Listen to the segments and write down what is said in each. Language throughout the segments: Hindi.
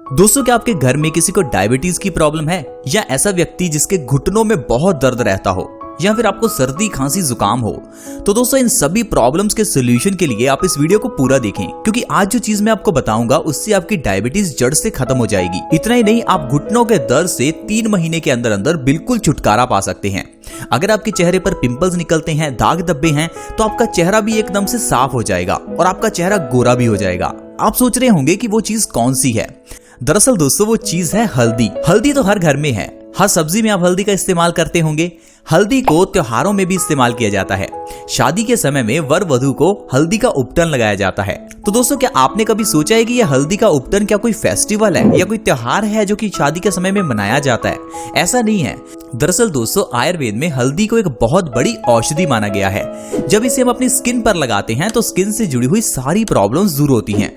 दोस्तों, क्या आपके घर में किसी को डायबिटीज की प्रॉब्लम है या ऐसा व्यक्ति जिसके घुटनों में बहुत दर्द रहता हो या फिर आपको सर्दी खांसी जुकाम हो, तो दोस्तों इन सभी प्रॉब्लम्स के सोल्यूशन के लिए आप इस वीडियो को पूरा देखें, क्योंकि आज जो चीज मैं आपको बताऊंगा उससे आपकी डायबिटीज जड़ से खत्म हो जाएगी। इतना ही नहीं, आप घुटनों के दर्द से 3 महीने के अंदर अंदर बिल्कुल छुटकारा पा सकते हैं। अगर आपके चेहरे पर पिंपल्स निकलते हैं, दाग धब्बे हैं, तो आपका चेहरा भी एकदम से साफ हो जाएगा और आपका चेहरा गोरा भी हो जाएगा। आप सोच रहे होंगे कि वो चीज कौन सी है। दरअसल दोस्तों, वो चीज है हल्दी। हल्दी तो हर घर में है, हर सब्जी में आप हल्दी का इस्तेमाल करते होंगे। हल्दी को त्योहारों में भी इस्तेमाल किया जाता है। शादी के समय में वर वधू को हल्दी का उपटन लगाया जाता है। तो दोस्तों, क्या आपने कभी सोचा है कि यह हल्दी का उपटन क्या कोई फेस्टिवल है या कोई त्योहार है जो कि शादी के समय में मनाया जाता है? ऐसा नहीं है। दरअसल दोस्तों, आयुर्वेद में हल्दी को एक बहुत बड़ी औषधि माना गया है। जब इसे हम अपनी स्किन पर लगाते हैं तो स्किन से जुड़ी हुई सारी प्रॉब्लम्स दूर होती हैं।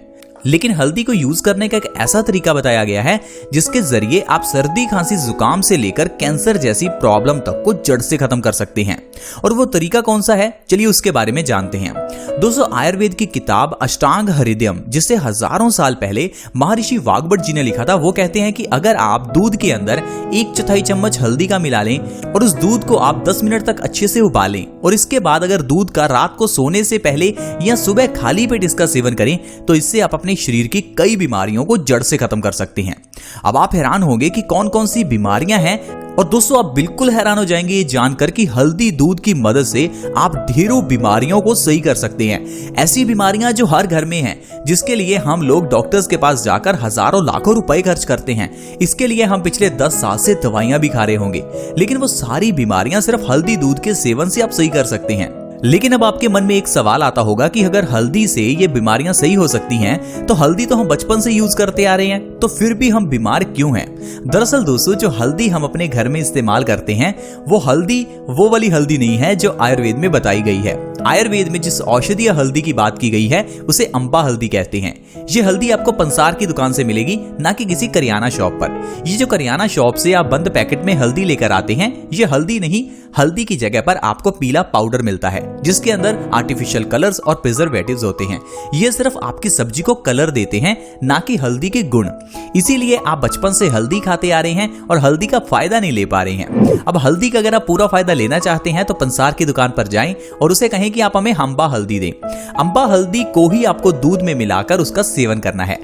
लेकिन हल्दी को यूज करने का एक ऐसा तरीका बताया गया है जिसके जरिए आप सर्दी खांसी जुकाम से लेकर कैंसर जैसी प्रॉब्लम तक को जड़ से खत्म कर सकते हैं। और वो तरीका कौन सा है, चलिए उसके बारे में जानते हैं। दोस्तों, आयुर्वेद की किताब अष्टांग हृदयम, जिसे हजारों साल पहले महर्षि वाग्भट जी ने लिखा था, वो कहते हैं कि अगर आप दूध के अंदर 1/4 चम्मच हल्दी का मिला लें और उस दूध को आप 10 मिनट तक अच्छे से उबालें और इसके बाद अगर दूध का रात को सोने से पहले या सुबह खाली पेट इसका सेवन करें, तो इससे आप अपने शरीर की कई बीमारियों को जड़ से खत्म कर सकते हैं। अब आप हैरान होंगे कि कौन कौन सी बीमारियां हैं, और दोस्तों आप बिल्कुल हैरान हो जाएंगे ये जानकर कि हल्दी दूध की मदद से आप ढेरों बीमारियों को सही कर सकते हैं। ऐसी बीमारियां जो हर घर में हैं, जिसके लिए हम लोग डॉक्टर्स के पास जाकर हजारों लाखों रुपए खर्च करते हैं। इसके लिए हम पिछले 10 साल से दवाइयां भी खा रहे होंगे, लेकिन वो सारी बीमारियां सिर्फ हल्दी दूध के सेवन से आप सही कर सकते हैं। लेकिन अब आपके मन में एक सवाल आता होगा कि अगर हल्दी से ये बीमारियां सही हो सकती हैं, तो हल्दी तो हम बचपन से यूज करते आ रहे हैं, तो फिर भी हम बीमार क्यों हैं? दरअसल दोस्तों, जो हल्दी हम अपने घर में इस्तेमाल करते हैं वो हल्दी वो वाली हल्दी नहीं है जो आयुर्वेद में बताई गई है। आयुर्वेद में जिस औषधीय हल्दी की बात की गई है उसे अम्बा हल्दी कहते हैं। ये हल्दी आपको पंसार की दुकान से मिलेगी, ना कि किसी करियाना शॉप पर। ये जो करियाना शॉप से आप बंद पैकेट में हल्दी लेकर आते हैं, ये हल्दी नहीं, हल्दी की जगह पर आपको पीला पाउडर मिलता है जिसके अंदर आर्टिफिशियल कलर्स और प्रिजर्वेटिव्स होते हैं। ये सिर्फ आपकी सब्जी को कलर देते हैं, ना कि हल्दी के गुण। इसीलिए आप बचपन से हल्दी खाते आ रहे हैं और हल्दी का फायदा नहीं ले पा रहे हैं। अब हल्दी का अगर आप पूरा फायदा लेना चाहते हैं तो पंसार की दुकान पर जाएं और उसे कहें कि आप हमें अम्बा हल्दी दें। अम्बा हल्दी को ही आपको दूध में मिलाकर उसका सेवन करना है।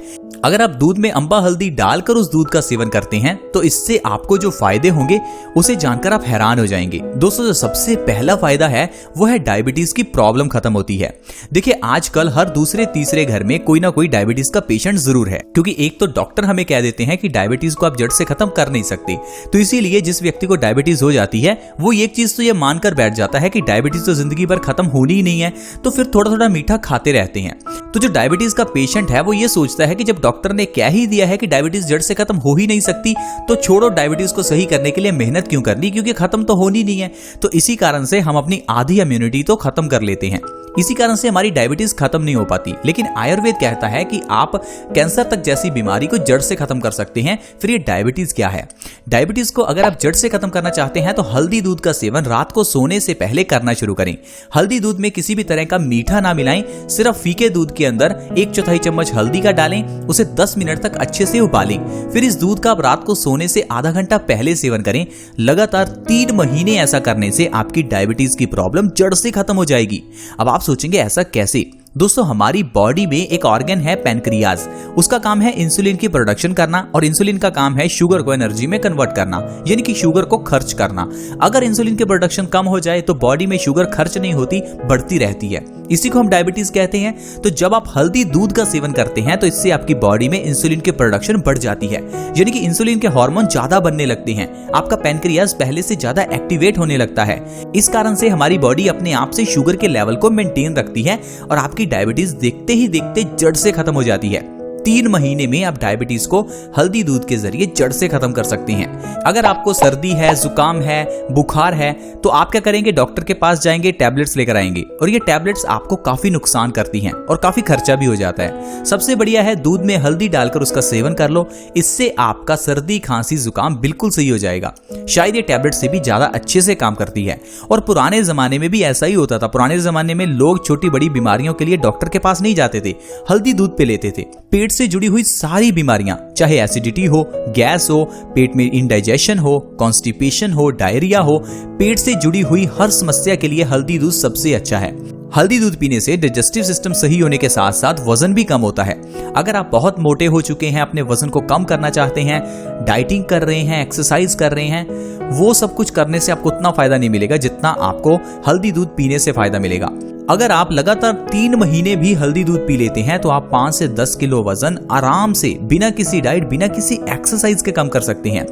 अगर आप दूध में अम्बा हल्दी डालकर उस दूध का सेवन करते हैं तो इससे आपको जो फायदे होंगे उसे जानकर आप हैरान हो जाएंगे। दोस्तों, जो सबसे पहला फायदा है वो है डायबिटीज की प्रॉब्लम खत्म होती है। देखिए, आजकल हर दूसरे तीसरे घर में कोई ना कोई डायबिटीज का पेशेंट जरूर है, क्योंकि एक तो डॉक्टर हमें कह देते हैं कि डायबिटीज को आप जड़ से खत्म कर नहीं सकते। तो इसीलिए जिस व्यक्ति को डायबिटीज हो जाती है वो एक चीज तो ये मानकर बैठ जाता है कि डायबिटीज तो जिंदगी भर खत्म होनी ही नहीं है, तो फिर थोड़ा थोड़ा मीठा खाते रहते हैं। तो जो डायबिटीज का पेशेंट है वो ये सोचता है कि जब डॉक्टर ने कह ही दिया है कि डायबिटीज जड़ से खत्म हो ही नहीं सकती, तो छोड़ो, डायबिटीज को सही करने के लिए मेहनत क्यों करनी, क्योंकि खत्म तो होनी नहीं है। तो इसी कारण से हम अपनी आधी इम्यूनिटी तो खत्म कर लेते हैं। इसी कारण से हमारी डायबिटीज खत्म नहीं हो पाती। लेकिन आयुर्वेद कहता है कि आप कैंसर तक जैसी बीमारी को जड़ से खत्म कर सकते हैं। फिर ये डायबिटीज क्या है? डायबिटीज को अगर आप जड़ से खत्म करना चाहते हैं तो हल्दी दूध का सेवन रात को सोने से पहले करना शुरू करें। हल्दी दूध में किसी भी तरह का मीठा ना मिलाएं, सिर्फ फीके दूध के अंदर 1/4 चम्मच हल्दी का डालें, उसे 10 मिनट तक अच्छे से उबालें। फिर इस दूध का आप रात को सोने से आधा घंटा पहले सेवन करें। लगातार 3 महीने ऐसा करने से आपकी डायबिटीज की प्रॉब्लम जड़ से खत्म हो जाएगी। अब आप सोचेंगे ऐसा कैसे? दोस्तों, हमारी बॉडी में एक ऑर्गन है पैनक्रियाज। उसका काम है इंसुलिन की प्रोडक्शन करना और इंसुलिन का काम है शुगर को एनर्जी में कन्वर्ट करना, यानी कि शुगर को खर्च करना। अगर इंसुलिन की प्रोडक्शन कम हो जाए तो बॉडी में शुगर खर्च नहीं होती, बढ़ती रहती है। इसी को हम डायबिटीज कहते हैं। तो जब आप हल्दी दूध का सेवन करते हैं तो इससे आपकी बॉडी में इंसुलिन की प्रोडक्शन बढ़ जाती है, यानी कि इंसुलिन के हार्मोन ज्यादा बनने लगते हैं। आपका पैनक्रियाज पहले से ज्यादा एक्टिवेट होने लगता है। इस कारण से हमारी बॉडी अपने आप से शुगर के लेवल को मेंटेन रखती है और आपकी डायबिटीज देखते ही देखते जड़ से खत्म हो जाती है। 3 महीने में आप डायबिटीज को हल्दी दूध के जरिए जड़ से खत्म कर सकते हैं। अगर आपको सर्दी है, जुकाम है, बुखार है, तो आप क्या करेंगे? डॉक्टर के पास जाएंगे, टैबलेट्स लेकर आएंगे, और ये टैबलेट्स आपको काफी नुकसान करती हैं और काफी खर्चा भी हो जाता है। सबसे बढ़िया है दूध में हल्दी डालकर उसका सेवन कर लो। इससे आपका सर्दी खांसी जुकाम बिल्कुल सही हो जाएगा। शायद ये टैबलेट से भी ज्यादा अच्छे से काम करती है। और पुराने जमाने में भी ऐसा ही होता था। पुराने जमाने में लोग छोटी बड़ी बीमारियों के लिए डॉक्टर के पास नहीं जाते थे, हल्दी दूध पे लेते थे। पेट से जुड़ी हुई सारी बीमारियां, चाहे एसिडिटी हो, गैस हो, पेट में इंडाइजेशन हो, कॉन्स्टिपेशन हो, डायरिया हो, पेट से जुड़ी हुई हर समस्या के लिए हल्दी दूध सबसे अच्छा है। हल्दी दूध पीने से डाइजेस्टिव सिस्टम सही होने के साथ साथ वजन भी कम होता है। अगर आप बहुत मोटे हो चुके हैं, अपने वजन को कम करना चाहते हैं, डाइटिंग कर रहे हैं, एक्सरसाइज कर रहे हैं, वो सब कुछ करने से आपको उतना फायदा नहीं मिलेगा जितना आपको हल्दी दूध पीने से फायदा मिलेगा। अगर आप लगातार 3 महीने भी हल्दी दूध पी लेते हैं तो आप 5 से 10 किलो वजन आराम से बिना किसी डाइट, बिना किसी एक्सरसाइज के कम कर सकते हैं।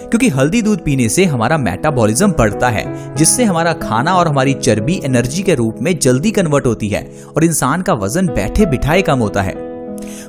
क्योंकि हल्दी दूध पीने से हमारा मेटाबॉलिज्म बढ़ता है, जिससे हमारा खाना और हमारी चर्बी एनर्जी के रूप में जल्दी कन्वर्ट होती है और इंसान का वजन बैठे बिठाए कम होता है।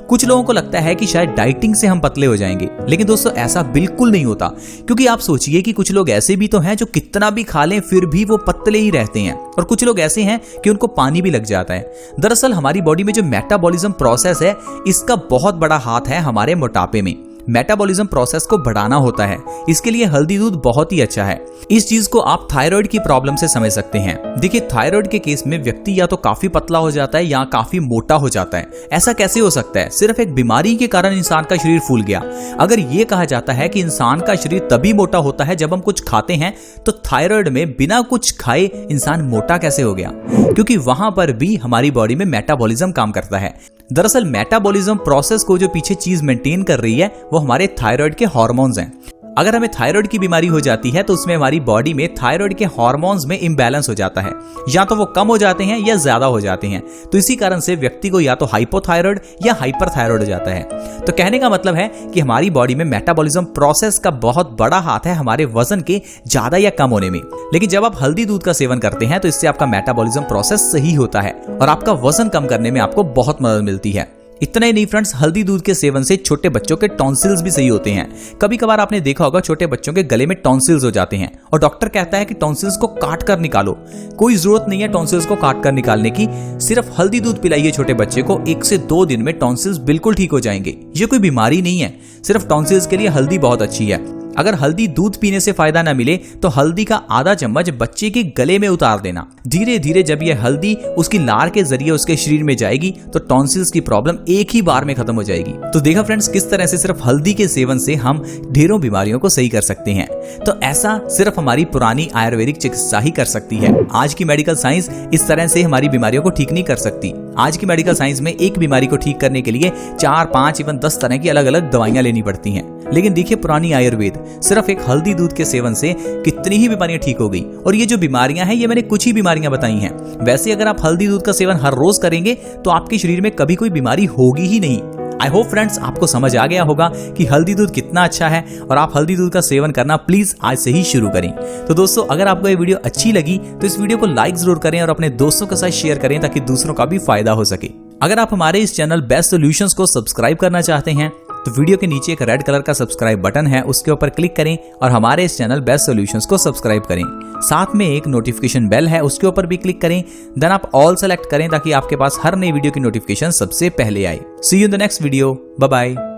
कुछ लोगों को लगता है कि शायद डाइटिंग से हम पतले हो जाएंगे, लेकिन दोस्तों ऐसा बिल्कुल नहीं होता। क्योंकि आप सोचिए कि कुछ लोग ऐसे भी तो हैं जो कितना भी खा लें फिर भी वो पतले ही रहते हैं, और कुछ लोग ऐसे हैं कि उनको पानी भी लग जाता है। दरअसल हमारी बॉडी में जो मेटाबॉलिज्म प्रोसेस है, इसका बहुत बड़ा हाथ है हमारे मोटापे में। मेटाबॉलिज्म प्रोसेस को बढ़ाना होता है, इसके लिए हल्दी दूध बहुत ही अच्छा है। इस चीज को आप थायराइड की प्रॉब्लम से समझ सकते हैं। देखिए, थायराइड के केस में व्यक्ति या तो काफी पतला हो जाता है या काफी मोटा हो जाता है। ऐसा कैसे हो सकता है? सिर्फ एक बीमारी के कारण इंसान का शरीर फूल गया। अगर ये कहा जाता है कि इंसान का शरीर तभी मोटा होता है जब हम कुछ खाते हैं, तो थायराइड में बिना कुछ खाए इंसान मोटा कैसे हो गया? क्योंकि वहां पर भी हमारी बॉडी में मेटाबॉलिज्म काम करता है। दरअसल मेटाबॉलिज्म प्रोसेस को जो पीछे चीज मेंटेन कर रही है वो हमारे थायराइड के हार्मोन्स हैं। अगर हमें थायराइड की बीमारी हो जाती है तो उसमें हमारी बॉडी में थायराइड के हार्मोन्स में इम्बैलेंस हो जाता है, या तो वो कम हो जाते हैं या ज्यादा हो जाते हैं। तो इसी कारण से व्यक्ति को या तो हाइपोथायराइड या हाइपरथायराइड हो जाता है। तो कहने का मतलब है कि हमारी बॉडी में मेटाबॉलिज्म प्रोसेस का बहुत बड़ा हाथ है हमारे वजन के ज्यादा या कम होने में। लेकिन जब आप हल्दी दूध का सेवन करते हैं तो इससे आपका मेटाबॉलिज्म प्रोसेस सही होता है और आपका वजन कम करने में आपको बहुत मदद मिलती है। इतना ही नहीं फ्रेंड्स, हल्दी दूध के सेवन से छोटे बच्चों के टॉन्सिल्स भी सही होते हैं। कभी कभार आपने देखा होगा छोटे बच्चों के गले में टॉन्सिल्स हो जाते हैं और डॉक्टर कहता है कि टॉन्सिल्स को काट कर निकालो। कोई जरूरत नहीं है टॉन्सिल्स को काट कर निकालने की, सिर्फ हल्दी दूध पिलाइए छोटे बच्चे को, 1 से 2 दिन में टॉन्सिल्स बिल्कुल ठीक हो जाएंगे। ये कोई बीमारी नहीं है, सिर्फ टॉन्सिल्स के लिए हल्दी बहुत अच्छी है। अगर हल्दी दूध पीने से फायदा ना मिले तो हल्दी का आधा चम्मच बच्चे के गले में उतार देना। धीरे धीरे जब यह हल्दी उसकी लार के जरिए उसके शरीर में जाएगी तो टॉन्सिल्स की प्रॉब्लम एक ही बार में खत्म हो जाएगी। तो देखा फ्रेंड्स, किस तरह से सिर्फ हल्दी के सेवन से हम ढेरों बीमारियों को सही कर सकते हैं। तो ऐसा सिर्फ हमारी पुरानी आयुर्वेदिक चिकित्सा ही कर सकती है। आज की मेडिकल साइंस इस तरह से हमारी बीमारियों को ठीक नहीं कर सकती। आज की मेडिकल साइंस में एक बीमारी को ठीक करने के लिए 4, 5, इवन 10 तरह की अलग अलग दवाइयां लेनी पड़ती हैं। लेकिन देखिए, पुरानी आयुर्वेद सिर्फ एक हल्दी दूध के सेवन से कितनी ही बीमारियां ठीक हो गई। और ये जो बीमारियां हैं, ये मैंने कुछ ही बीमारियां बताई हैं। वैसे अगर आप हल्दी दूध का सेवन हर रोज करेंगे तो आपके शरीर में कभी कोई बीमारी होगी ही नहीं। आई होप फ्रेंड्स आपको समझ आ गया होगा कि हल्दी दूध कितना अच्छा है और आप हल्दी दूध का सेवन करना प्लीज आज से ही शुरू करें। तो दोस्तों, अगर आपको ये वीडियो अच्छी लगी तो इस वीडियो को लाइक जरूर करें और अपने दोस्तों के साथ शेयर करें ताकि दूसरों का भी फायदा हो सके। अगर आप हमारे इस चैनल बेस्ट सॉल्यूशंस को सब्सक्राइब करना चाहते हैं तो वीडियो के नीचे एक रेड कलर का सब्सक्राइब बटन है, उसके ऊपर क्लिक करें और हमारे इस चैनल बेस्ट सॉल्यूशंस को सब्सक्राइब करें। साथ में एक नोटिफिकेशन बेल है, उसके ऊपर भी क्लिक करें। देन आप ऑल सेलेक्ट करें ताकि आपके पास हर नई वीडियो की नोटिफिकेशन सबसे पहले आए। See you in the next video. Bye bye.